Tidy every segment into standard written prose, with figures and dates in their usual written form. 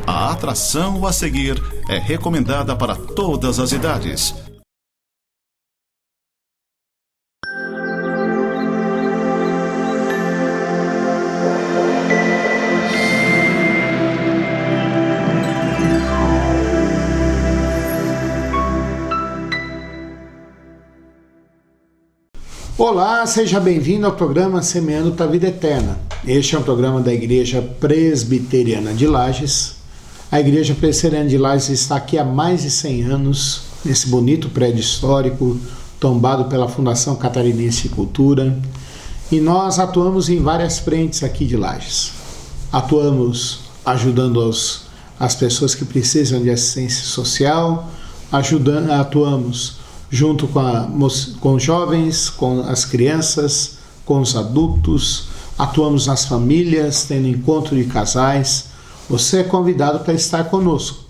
A atração a seguir é recomendada para todas as idades. Olá, seja bem-vindo ao programa Semeando para a Vida Eterna. Este é um programa da Igreja Presbiteriana de Lages. A Igreja Presbiteriana de Lages está aqui há mais de 100 anos, nesse bonito prédio histórico, tombado pela Fundação Catarinense de Cultura. E nós atuamos em várias frentes aqui de Lages. Atuamos ajudando as pessoas que precisam de assistência social, atuamos junto com os jovens, com as crianças, com os adultos, atuamos nas famílias, tendo encontro de casais. Você é convidado para estar conosco.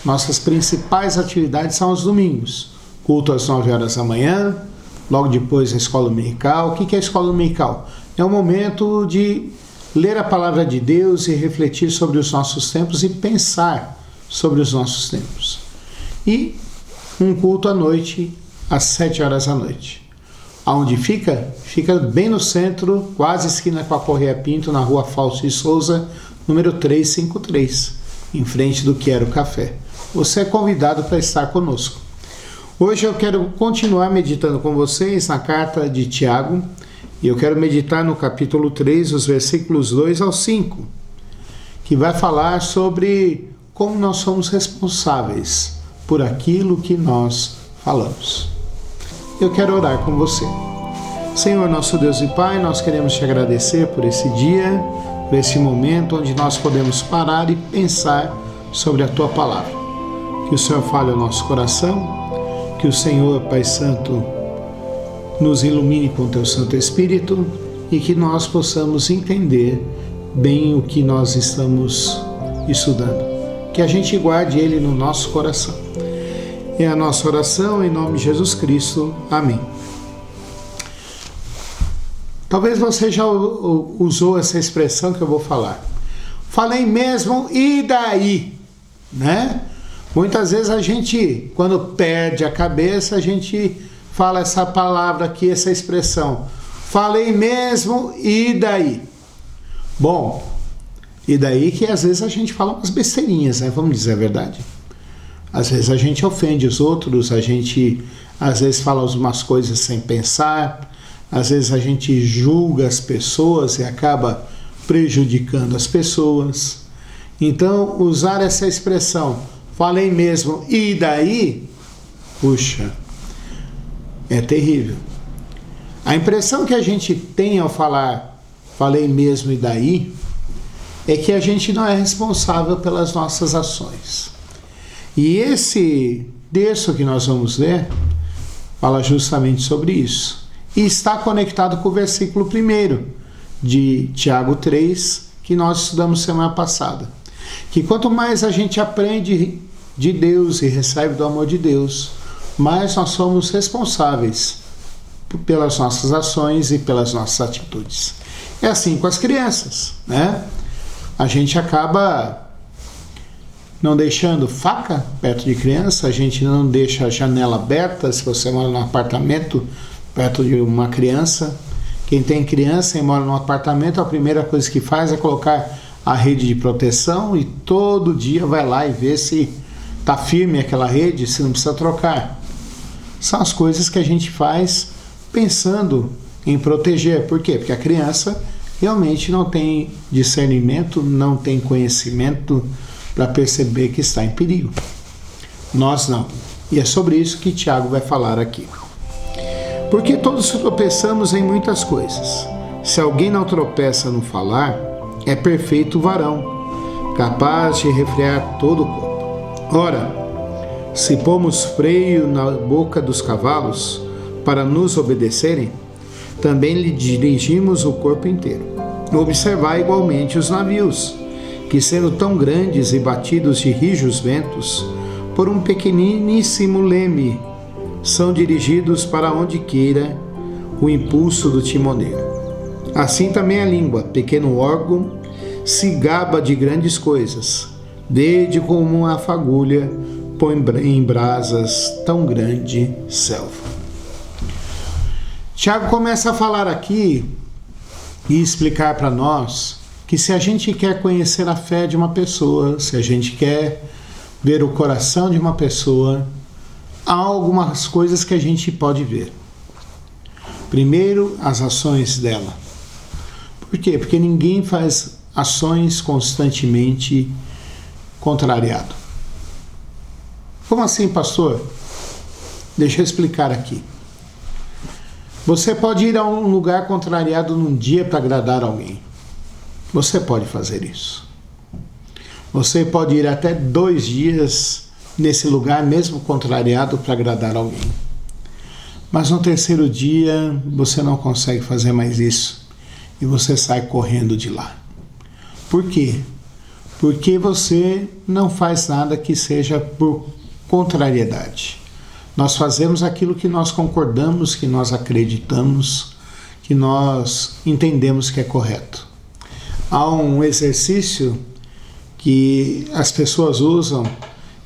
Nossas principais atividades são aos domingos. Culto às 9 horas da manhã, logo depois a escola dominical. O que é a escola dominical? É um momento de ler a palavra de Deus e refletir sobre os nossos tempos e pensar sobre os nossos tempos. E um culto à noite, às 7 horas da noite. Aonde fica? Fica bem no centro, quase esquina com a Correia Pinto, na rua Fausto de Souza, número 353, em frente do Quero Café. Você é convidado para estar conosco. Hoje eu quero continuar meditando com vocês na carta de Tiago, e eu quero meditar no capítulo 3, os versículos 2 ao 5, que vai falar sobre como nós somos responsáveis por aquilo que nós falamos. Eu quero orar com você. Senhor, nosso Deus e Pai, nós queremos te agradecer por esse dia, por esse momento onde nós podemos parar e pensar sobre a Tua Palavra. Que o Senhor fale ao nosso coração, que o Senhor, Pai Santo, nos ilumine com o Teu Santo Espírito e que nós possamos entender bem o que nós estamos estudando. Que a gente guarde Ele no nosso coração. É a nossa oração em nome de Jesus Cristo. Amém. Talvez você já usou essa expressão que eu vou falar. Falei mesmo, e daí? Né? Muitas vezes a gente, quando perde a cabeça, a gente fala essa palavra aqui, essa expressão. Falei mesmo, e daí? Bom, e daí que às vezes a gente fala umas besteirinhas, né? Vamos dizer a verdade. Às vezes a gente ofende os outros, a gente às vezes fala umas coisas sem pensar, às vezes a gente julga as pessoas e acaba prejudicando as pessoas. Então, usar essa expressão, falei mesmo, e daí? Puxa, é terrível. A impressão que a gente tem ao falar, falei mesmo, e daí? É que a gente não é responsável pelas nossas ações. E esse texto que nós vamos ler fala justamente sobre isso. E está conectado com o versículo 1 de Tiago 3, que nós estudamos semana passada. Que quanto mais a gente aprende de Deus e recebe do amor de Deus, mais nós somos responsáveis pelas nossas ações e pelas nossas atitudes. É assim com as crianças, né? A gente acaba não deixando faca perto de criança, a gente não deixa a janela aberta se você mora num apartamento perto de uma criança. Quem tem criança e mora num apartamento, a primeira coisa que faz é colocar a rede de proteção e todo dia vai lá e vê se está firme aquela rede, se não precisa trocar. São as coisas que a gente faz pensando em proteger. Por quê? Porque a criança realmente não tem discernimento, não tem conhecimento para perceber que está em perigo. Nós não. E é sobre isso que Tiago vai falar aqui. Porque todos tropeçamos em muitas coisas. Se alguém não tropeça no falar, é perfeito varão, capaz de refrear todo o corpo. Ora, se pomos freio na boca dos cavalos para nos obedecerem, também lhe dirigimos o corpo inteiro. Observai igualmente os navios, que sendo tão grandes e batidos de rijos ventos, por um pequeniníssimo leme, são dirigidos para onde queira o impulso do timoneiro. Assim também a língua, pequeno órgão, se gaba de grandes coisas. vede como uma fagulha põe em brasas tão grande selva. Tiago começa a falar aqui e explicar para nós que se a gente quer conhecer a fé de uma pessoa, se a gente quer ver o coração de uma pessoa, há algumas coisas que a gente pode ver. Primeiro, as ações dela. Por quê? Porque ninguém faz ações constantemente contrariado. Como assim, pastor? Deixa eu explicar aqui. Você pode ir a um lugar contrariado num dia para agradar alguém. Você pode fazer isso. Você pode ir até 2 dias nesse lugar, mesmo contrariado, para agradar alguém. Mas no 3º dia, você não consegue fazer mais isso. E você sai correndo de lá. Por quê? Porque você não faz nada que seja por contrariedade. Nós fazemos aquilo que nós concordamos, que nós acreditamos, que nós entendemos que é correto. Há um exercício que as pessoas usam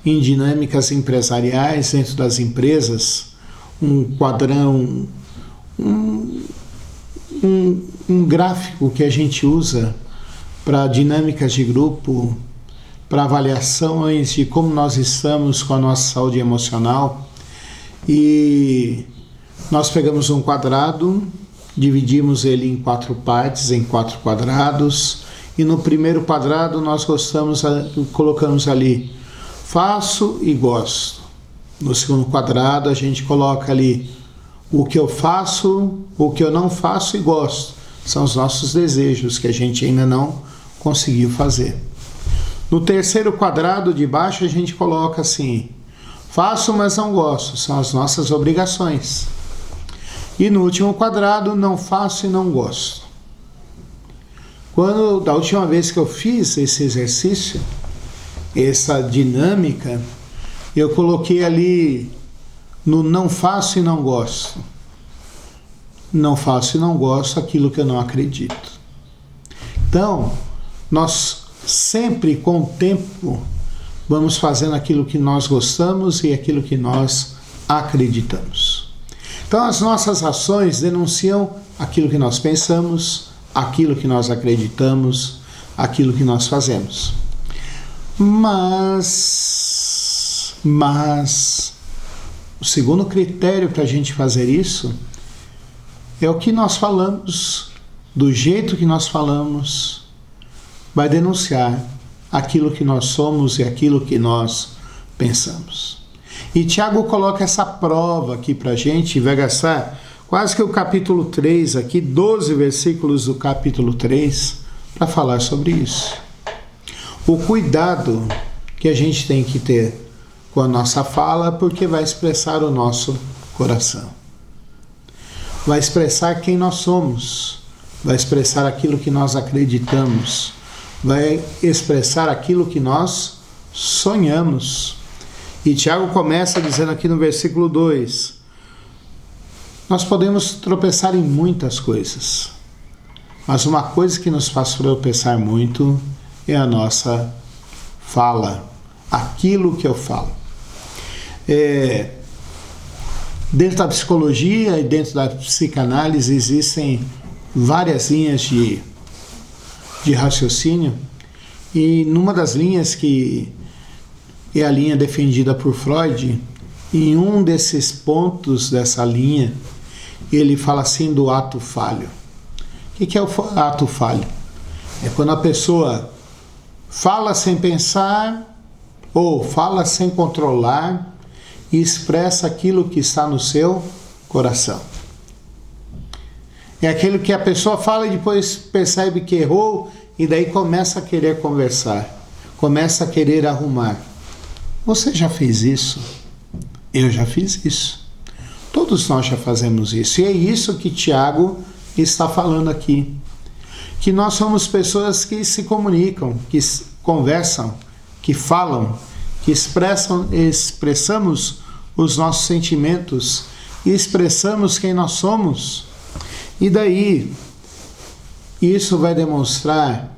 em dinâmicas empresariais dentro das empresas, um quadrão, um gráfico que a gente usa para dinâmicas de grupo, para avaliações de como nós estamos com a nossa saúde emocional. E nós pegamos um quadrado, dividimos ele em 4 partes, em 4 quadrados, e no primeiro quadrado nós colocamos ali faço e gosto. No segundo quadrado a gente coloca ali o que eu faço, o que eu não faço e gosto. São os nossos desejos que a gente ainda não conseguiu fazer. No terceiro quadrado de baixo a gente coloca assim: faço, mas não gosto. São as nossas obrigações. E no último quadrado, não faço e não gosto. Da última vez que eu fiz esse exercício, essa dinâmica, eu coloquei ali no não faço e não gosto. Não faço e não gosto aquilo que eu não acredito. Então, nós sempre com o tempo vamos fazendo aquilo que nós gostamos e aquilo que nós acreditamos. Então, as nossas ações denunciam aquilo que nós pensamos, aquilo que nós acreditamos, aquilo que nós fazemos. Mas o segundo critério para a gente fazer isso é o que nós falamos, do jeito que nós falamos, vai denunciar aquilo que nós somos e aquilo que nós pensamos. E Tiago coloca essa prova aqui para a gente, vai gastar quase que o capítulo 3 aqui, 12 versículos do capítulo 3, para falar sobre isso. O cuidado que a gente tem que ter com a nossa fala, porque vai expressar o nosso coração. Vai expressar quem nós somos, vai expressar aquilo que nós acreditamos, vai expressar aquilo que nós sonhamos. E Tiago começa dizendo aqui no versículo 2: nós podemos tropeçar em muitas coisas, mas uma coisa que nos faz tropeçar muito é a nossa fala, aquilo que eu falo. Dentro da psicologia e dentro da psicanálise existem várias linhas de raciocínio, e numa das linhas, que é a linha defendida por Freud, em um desses pontos dessa linha, ele fala assim do ato falho. O que é o ato falho? É quando a pessoa fala sem pensar ou fala sem controlar e expressa aquilo que está no seu coração. É aquilo que a pessoa fala e depois percebe que errou e daí começa a querer conversar, começa a querer arrumar. Você já fez isso? Eu já fiz isso. Todos nós já fazemos isso. E é isso que Tiago está falando aqui. Que nós somos pessoas que se comunicam, que conversam, que falam, que expressamos os nossos sentimentos e expressamos quem nós somos. E daí, isso vai demonstrar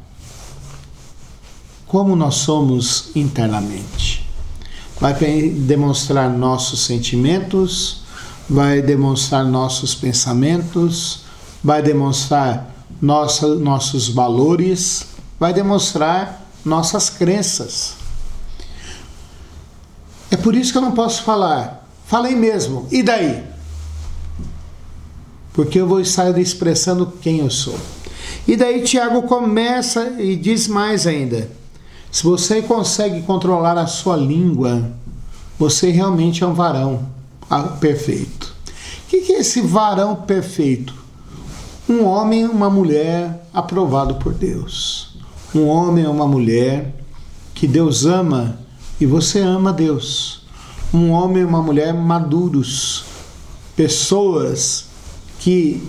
como nós somos internamente. Vai demonstrar nossos sentimentos, vai demonstrar nossos pensamentos, vai demonstrar nossos valores, vai demonstrar nossas crenças. É por isso que eu não posso falar. Falei mesmo, e daí? Porque eu vou estar expressando quem eu sou. E daí Tiago começa e diz mais ainda. Se você consegue controlar a sua língua, você realmente é um varão perfeito. O que é esse varão perfeito? Um homem e uma mulher aprovado por Deus. Um homem e uma mulher que Deus ama e você ama Deus. Um homem e uma mulher maduros. Pessoas que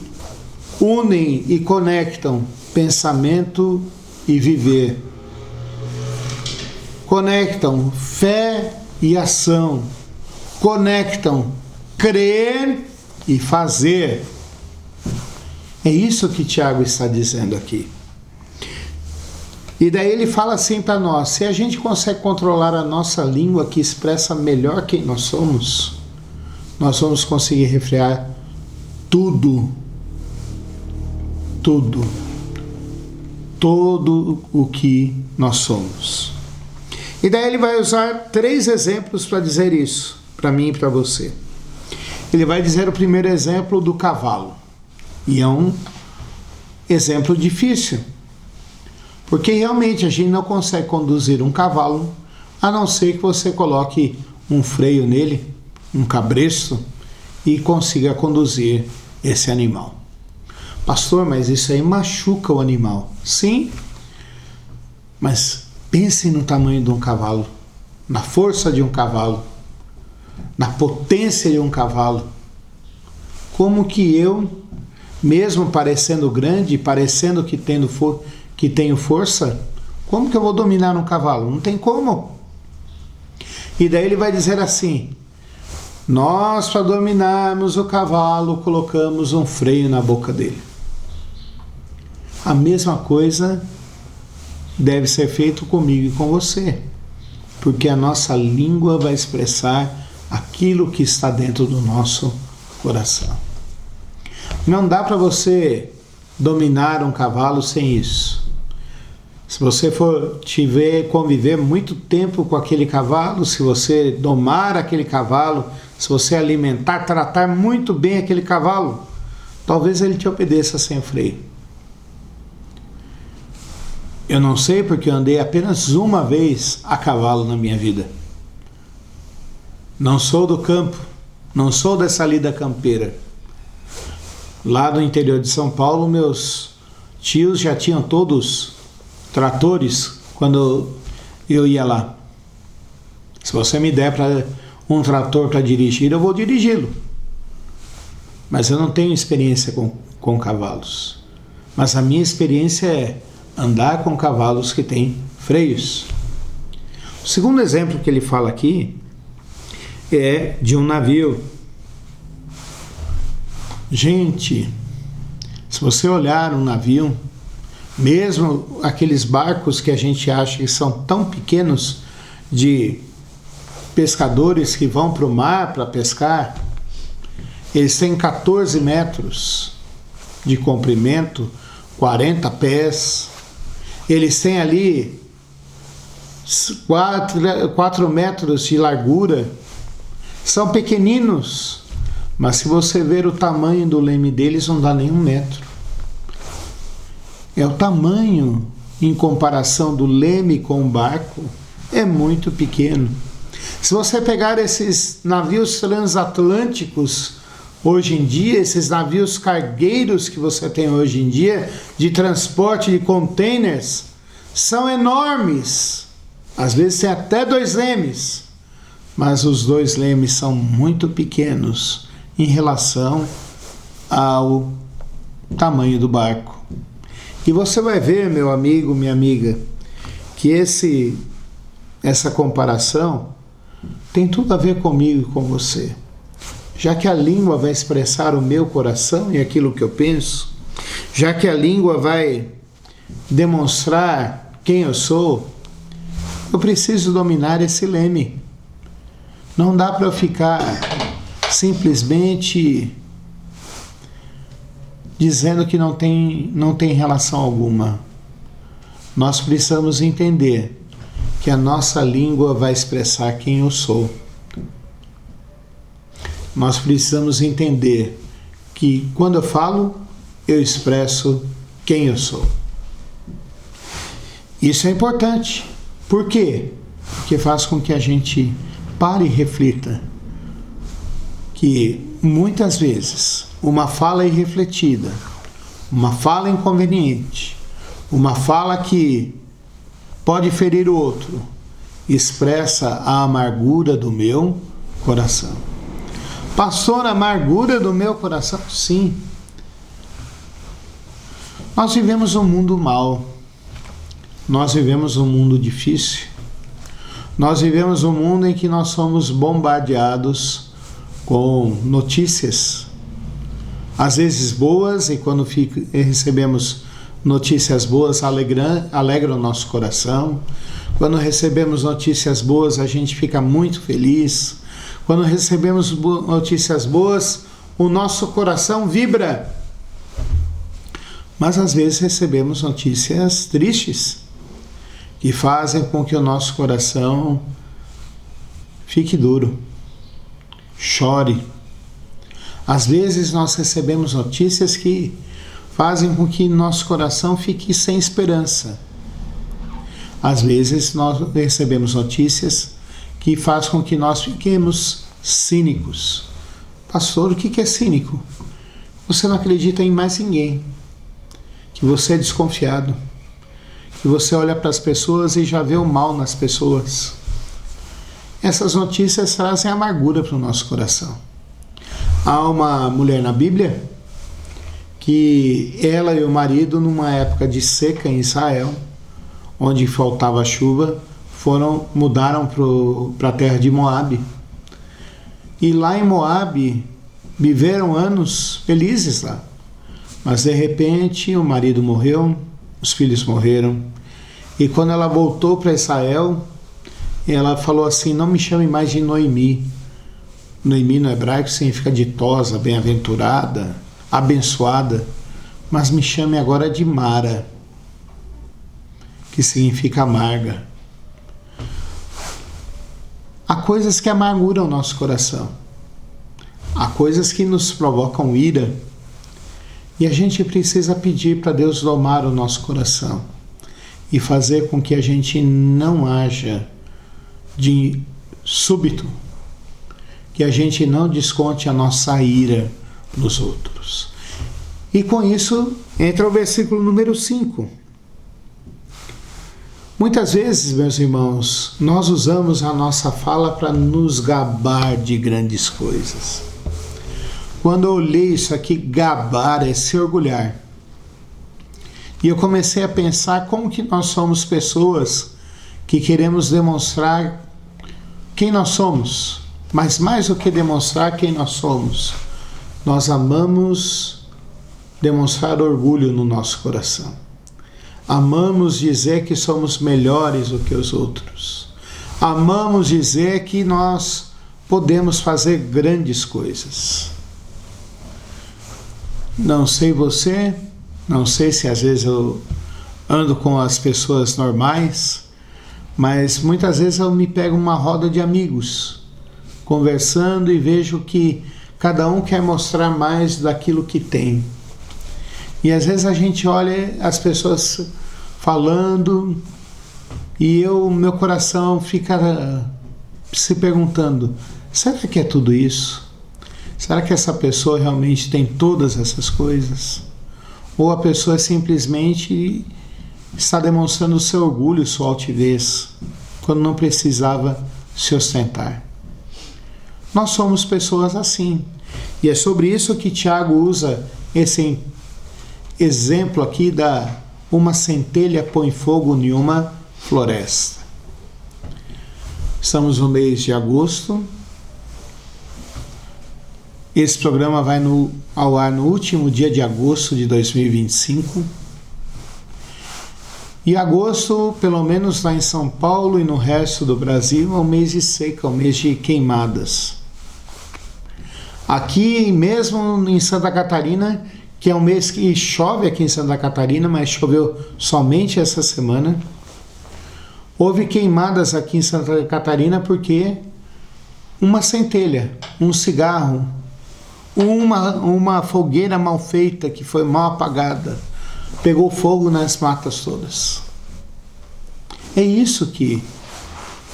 unem e conectam pensamento e viver. Conectam fé e ação. Conectam crer e fazer. É isso que Tiago está dizendo aqui. E daí ele fala assim para nós: se a gente consegue controlar a nossa língua que expressa melhor quem nós vamos conseguir refrear tudo o que nós somos. E daí ele vai usar 3 exemplos para dizer isso, para mim e para você. Ele vai dizer o primeiro exemplo do cavalo. E é um exemplo difícil, porque realmente a gente não consegue conduzir um cavalo, a não ser que você coloque um freio nele, um cabresto, e consiga conduzir esse animal. Pastor, mas isso aí machuca o animal. Sim, mas pense no tamanho de um cavalo, na força de um cavalo, na potência de um cavalo. Como que eu, mesmo parecendo grande, parecendo que tenho força, como que eu vou dominar um cavalo? Não tem como. E daí ele vai dizer assim: nós, para dominarmos o cavalo, colocamos um freio na boca dele. A mesma coisa deve ser feito comigo e com você, porque a nossa língua vai expressar aquilo que está dentro do nosso coração. Não dá para você dominar um cavalo sem isso. Se você for conviver muito tempo com aquele cavalo, se você domar aquele cavalo, se você alimentar, tratar muito bem aquele cavalo, talvez ele te obedeça sem freio. Eu não sei, porque eu andei apenas uma vez a cavalo na minha vida. Não sou do campo, não sou dessa lida campeira. Lá no interior de São Paulo, meus tios já tinham todos tratores quando eu ia lá. Se você me der um trator para dirigir, eu vou dirigi-lo. Mas eu não tenho experiência com cavalos. Mas a minha experiência é andar com cavalos que têm freios. O segundo exemplo que ele fala aqui é de um navio. Gente, se você olhar um navio, mesmo aqueles barcos que a gente acha que são tão pequenos, de pescadores que vão para o mar para pescar, eles têm 14 metros de comprimento, 40 pés, eles têm ali 4 metros de largura, são pequeninos, mas se você ver o tamanho do leme deles, não dá nem 1 metro. É o tamanho, em comparação do leme com o barco, é muito pequeno. Se você pegar esses navios transatlânticos hoje em dia, esses navios cargueiros que você tem hoje em dia, de transporte de containers, são enormes. Às vezes tem até 2 lemes, mas os 2 lemes são muito pequenos em relação ao tamanho do barco. E você vai ver, meu amigo, minha amiga, que essa comparação tem tudo a ver comigo e com você. Já que a língua vai expressar o meu coração e aquilo que eu penso, já que a língua vai demonstrar quem eu sou, Eu preciso dominar esse leme. Não dá para eu ficar simplesmente dizendo que não tem relação alguma. Nós precisamos entender que a nossa língua vai expressar quem eu sou. Nós precisamos entender que quando eu falo, eu expresso quem eu sou. Isso é importante. Por quê? Porque faz com que a gente pare e reflita que muitas vezes uma fala irrefletida, uma fala inconveniente, uma fala que pode ferir o outro, expressa a amargura do meu coração. Pastor, a amargura do meu coração? Sim. Nós vivemos um mundo mau. Nós vivemos um mundo difícil. Nós vivemos um mundo em que nós somos bombardeados com notícias, às vezes boas, e quando recebemos notícias boas, alegra o nosso coração. Quando recebemos notícias boas, a gente fica muito feliz. Quando recebemos notícias boas, o nosso coração vibra. Mas às vezes recebemos notícias tristes, que fazem com que o nosso coração fique duro, chore. Às vezes nós recebemos notícias que fazem com que nosso coração fique sem esperança. Às vezes nós recebemos notícias que fazem com que nós fiquemos cínicos. Pastor, o que é cínico? Você não acredita em mais ninguém, que você é desconfiado, que você olha para as pessoas e já vê o mal nas pessoas. Essas notícias trazem amargura para o nosso coração. Há uma mulher na Bíblia que ela e o marido, numa época de seca em Israel, onde faltava chuva, mudaram para a terra de Moabe. E lá em Moabe viveram anos felizes lá. Mas de repente o marido morreu, os filhos morreram. E quando ela voltou para Israel, ela falou assim: não me chame mais de Noemi. Noemi no hebraico significa ditosa, bem-aventurada, abençoada. Mas me chame agora de Mara, que significa amarga. Há coisas que amarguram o nosso coração. Há coisas que nos provocam ira. E a gente precisa pedir para Deus domar o nosso coração e fazer com que a gente não haja de súbito, que a gente não desconte a nossa ira nos outros. E com isso entra o versículo número 5. Muitas vezes, meus irmãos, nós usamos a nossa fala para nos gabar de grandes coisas. Quando eu olhei isso aqui, gabar é se orgulhar. E eu comecei a pensar como que nós somos pessoas que queremos demonstrar quem nós somos. Mas mais do que demonstrar quem nós somos, nós amamos demonstrar orgulho no nosso coração. Amamos dizer que somos melhores do que os outros. Amamos dizer que nós podemos fazer grandes coisas. Não sei você, não sei se às vezes eu ando com as pessoas normais, mas muitas vezes eu me pego uma roda de amigos, conversando, e vejo que cada um quer mostrar mais daquilo que tem. E às vezes a gente olha as pessoas falando e meu coração fica se perguntando: será que é tudo isso? Será que essa pessoa realmente tem todas essas coisas? Ou a pessoa simplesmente está demonstrando o seu orgulho, sua altivez, quando não precisava se ostentar? Nós somos pessoas assim. E é sobre isso que Tiago usa esse exemplo aqui da uma centelha põe fogo em uma floresta. Estamos no mês de agosto. Esse programa vai ao ar no último dia de agosto de 2025. E agosto, pelo menos lá em São Paulo e no resto do Brasil, é um mês de seca, um mês de queimadas. Aqui mesmo em Santa Catarina, que é um mês que chove aqui em Santa Catarina, mas choveu somente essa semana. Houve queimadas aqui em Santa Catarina porque uma centelha, um cigarro, uma fogueira mal feita que foi mal apagada, pegou fogo nas matas todas. É isso que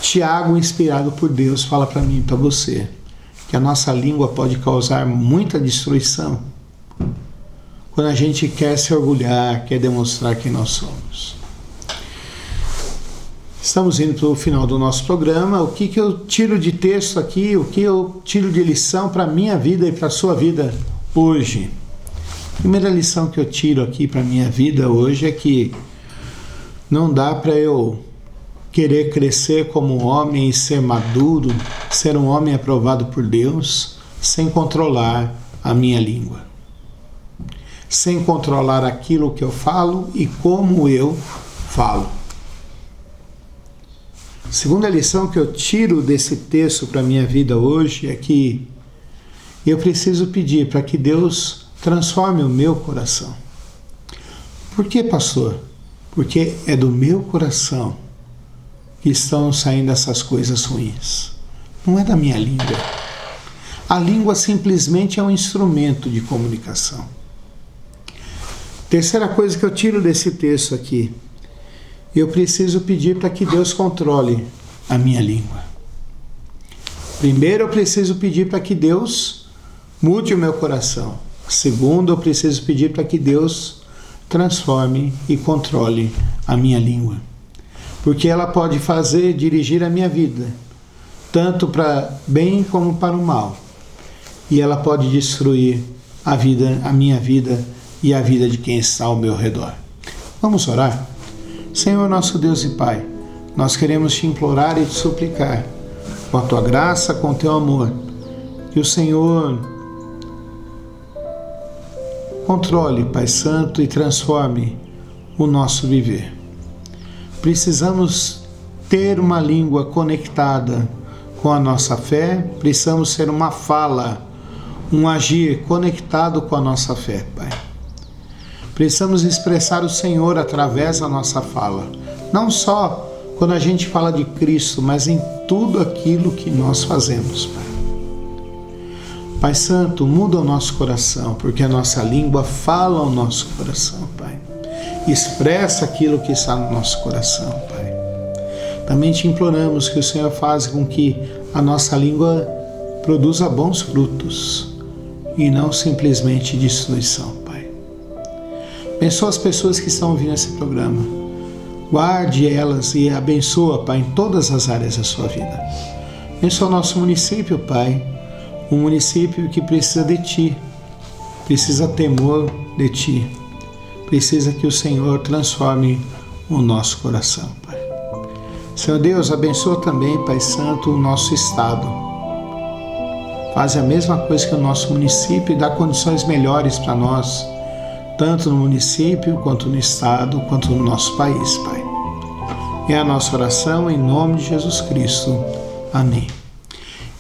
Tiago, inspirado por Deus, fala para mim e para você, que a nossa língua pode causar muita destruição quando a gente quer se orgulhar, quer demonstrar quem nós somos. Estamos indo para o final do nosso programa. O que eu tiro de texto aqui, o que eu tiro de lição para a minha vida e para a sua vida hoje? A primeira lição que eu tiro aqui para a minha vida hoje é que não dá para eu querer crescer como um homem e ser maduro, ser um homem aprovado por Deus, sem controlar a minha língua. Sem controlar aquilo que eu falo e como eu falo. A segunda lição que eu tiro desse texto para a minha vida hoje é que eu preciso pedir para que Deus transforme o meu coração. Por que, pastor? Porque é do meu coração que estão saindo essas coisas ruins. Não é da minha língua. A língua simplesmente é um instrumento de comunicação. Terceira coisa que eu tiro desse texto aqui. Eu preciso pedir para que Deus controle a minha língua. Primeiro, eu preciso pedir para que Deus mude o meu coração. Segundo, eu preciso pedir para que Deus transforme e controle a minha língua. Porque ela pode dirigir a minha vida, tanto para bem como para o mal. E ela pode destruir a minha vida e a vida de quem está ao meu redor. Vamos orar? Senhor nosso Deus e Pai, nós queremos te implorar e te suplicar, com a tua graça, com o teu amor, que o Senhor controle, Pai Santo, e transforme o nosso viver. Precisamos ter uma língua conectada com a nossa fé, precisamos ser uma fala, um agir conectado com a nossa fé, Pai. Precisamos expressar o Senhor através da nossa fala, não só quando a gente fala de Cristo, mas em tudo aquilo que nós fazemos, Pai. Pai Santo, muda o nosso coração, porque a nossa língua fala ao nosso coração, Pai. Expressa aquilo que está no nosso coração, Pai. Também te imploramos que o Senhor faça com que a nossa língua produza bons frutos e não simplesmente destruição, Pai. Abençoa as pessoas que estão ouvindo esse programa. Guarde elas e abençoa, Pai, em todas as áreas da sua vida. Abençoa o nosso município, Pai. Um município que precisa de Ti, precisa temor de Ti, precisa que o Senhor transforme o nosso coração, Pai. Senhor Deus, abençoa também, Pai Santo, o nosso Estado. Faz a mesma coisa que o nosso município e dá condições melhores para nós, tanto no município, quanto no Estado, quanto no nosso país, Pai. É a nossa oração em nome de Jesus Cristo. Amém.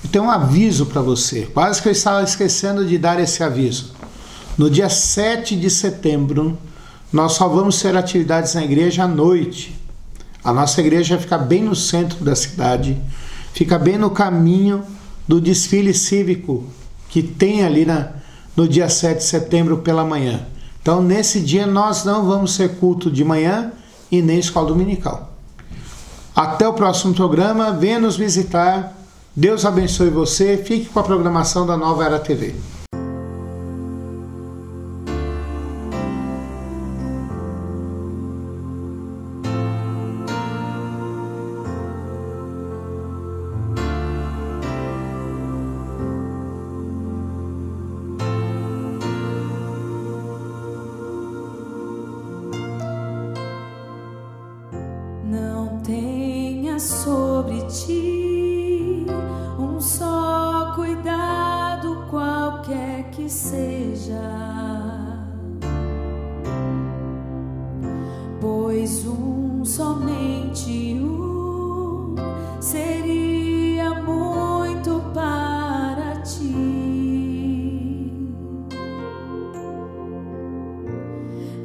Eu tenho um aviso para você, quase que eu estava esquecendo de dar esse aviso. No dia 7 de setembro, nós só vamos ter atividades na igreja à noite. A nossa igreja fica bem no centro da cidade, fica bem no caminho do desfile cívico que tem ali no dia 7 de setembro pela manhã. Então, nesse dia, nós não vamos ter culto de manhã e nem escola dominical. Até o próximo programa, venha nos visitar. Deus abençoe você. Fique com a programação da Nova Era TV. Não tenha sobre ti um só cuidado qualquer. somente um seria muito para ti.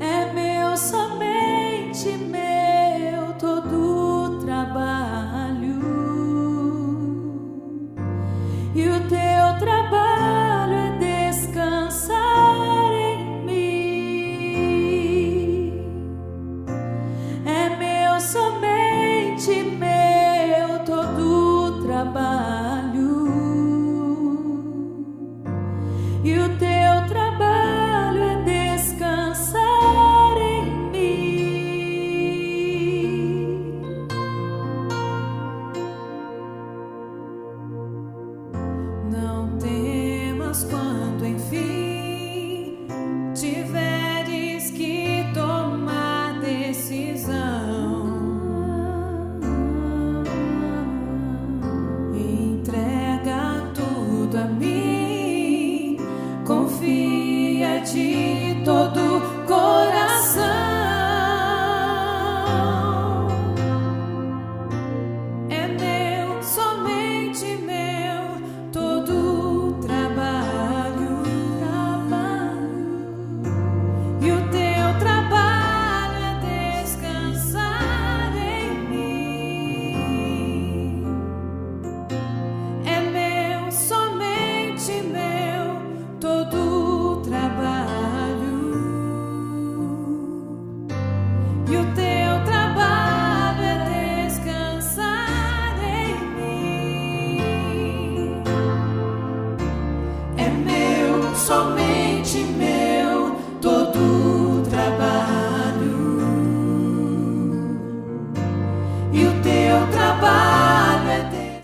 É meu, somente meu, todo o trabalho, e o teu trabalho é descansar em mim. É meu, somente meu, todo o trabalho, e o teu trabalho é descansar em mim. Não temas quando enfim tiveres que tomar decisão. Entrega tudo a mim, confia de todo o coração. É meu, somente meu, todo o trabalho, e o teu trabalho é descansar em mim. É meu, somente meu, todo o trabalho, e o teu trabalho é descansar em mim. É meu, somente